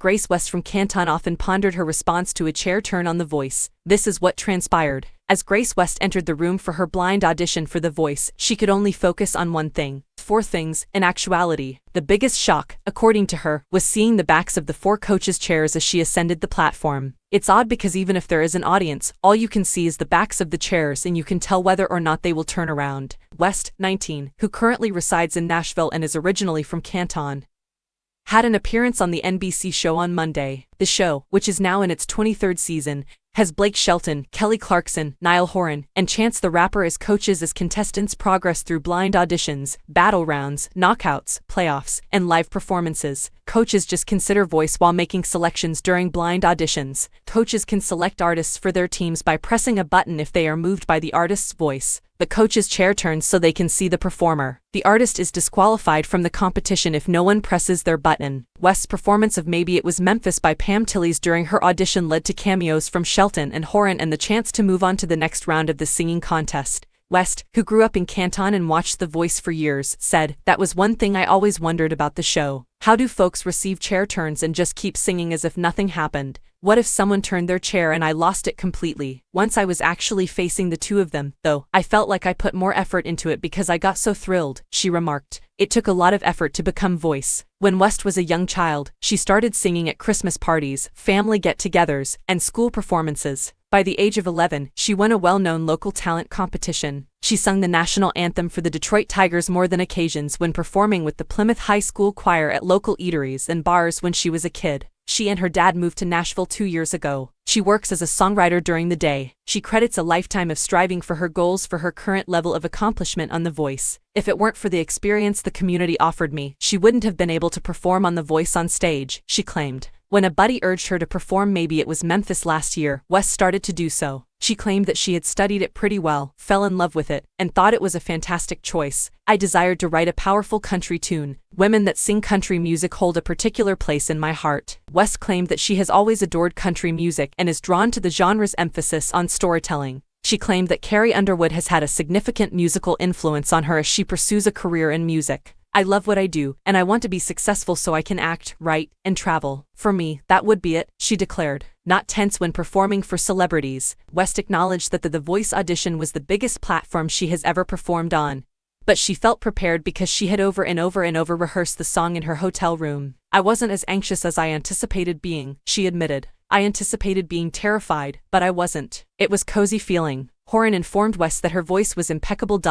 Grace West from Canton often pondered her response to a chair turn on The Voice. This is what transpired. As Grace West entered the room for her blind audition for The Voice, she could only focus on one thing. Four things, in actuality. The biggest shock, according to her, was seeing the backs of the four coaches' chairs as she ascended the platform. It's odd because even if there is an audience, all you can see is the backs of the chairs and you can tell whether or not they will turn around. West, 19, who currently resides in Nashville and is originally from Canton, had an appearance on the NBC show on Monday. The show, which is now in its 23rd season, has Blake Shelton, Kelly Clarkson, Niall Horan, and Chance the Rapper as coaches as contestants progress through blind auditions, battle rounds, knockouts, playoffs, and live performances. Coaches just consider voice while making selections during blind auditions. Coaches can select artists for their teams by pressing a button if they are moved by the artist's voice. The coach's chair turns so they can see the performer. The artist is disqualified from the competition if no one presses their button. West's performance of Maybe It Was Memphis by Pam Tillis during her audition led to cameos from Shelton and Horan and the chance to move on to the next round of the singing contest. West, who grew up in Canton and watched The Voice for years, said, "That was one thing I always wondered about the show. How do folks receive chair turns and just keep singing as if nothing happened? What if someone turned their chair and I lost it completely? Once I was actually facing the two of them, though, I felt like I put more effort into it because I got so thrilled," she remarked. It took a lot of effort to become Voice. When West was a young child, she started singing at Christmas parties, family get-togethers, and school performances. By the age of 11, she won a well-known local talent competition. She sung the national anthem for the Detroit Tigers more than occasions when performing with the Plymouth High School choir at local eateries and bars when she was a kid. She and her dad moved to Nashville 2 years ago. She works as a songwriter during the day. She credits a lifetime of striving for her goals for her current level of accomplishment on The Voice. "If it weren't for the experience the community offered me, she wouldn't have been able to perform on The Voice on stage," she claimed. When a buddy urged her to perform Maybe It Was Memphis last year, West started to do so. She claimed that she had studied it pretty well, fell in love with it, and thought it was a fantastic choice. "I desired to write a powerful country tune. Women that sing country music hold a particular place in my heart." West claimed that she has always adored country music and is drawn to the genre's emphasis on storytelling. She claimed that Carrie Underwood has had a significant musical influence on her as she pursues a career in music. "I love what I do, and I want to be successful so I can act, write, and travel. For me, that would be it," she declared. Not tense when performing for celebrities, West acknowledged that the Voice audition was the biggest platform she has ever performed on. But she felt prepared because she had over and over rehearsed the song in her hotel room. "I wasn't as anxious as I anticipated being," she admitted. "I anticipated being terrified, but I wasn't. It was cozy feeling." Horan informed West that her voice was impeccable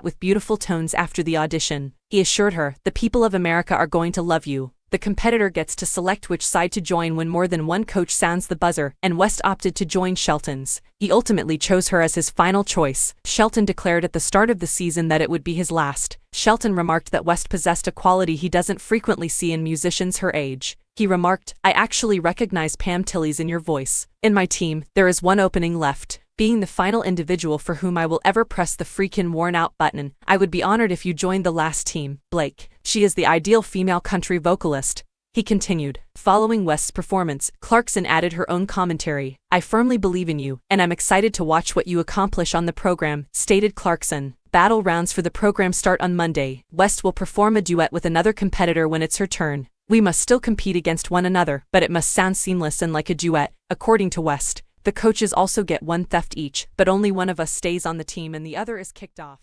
with beautiful tones after the audition. He assured her, "The people of America are going to love you." The competitor gets to select which side to join when more than one coach sounds the buzzer, and West opted to join Shelton's. He ultimately chose her as his final choice. Shelton declared at the start of the season that it would be his last. Shelton remarked that West possessed a quality he doesn't frequently see in musicians her age. He remarked, "I actually recognize Pam Tillis in your voice. In my team, there is one opening left. Being the final individual for whom I will ever press the freakin' worn-out button, I would be honored if you joined the last team, Blake. She is the ideal female country vocalist." He continued. Following West's performance, Clarkson added her own commentary. "I firmly believe in you, and I'm excited to watch what you accomplish on the program," stated Clarkson. Battle rounds for the program start on Monday. West will perform a duet with another competitor when it's her turn. "We must still compete against one another, but it must sound seamless and like a duet," according to West. The coaches also get one theft each, but only one of us stays on the team and the other is kicked off.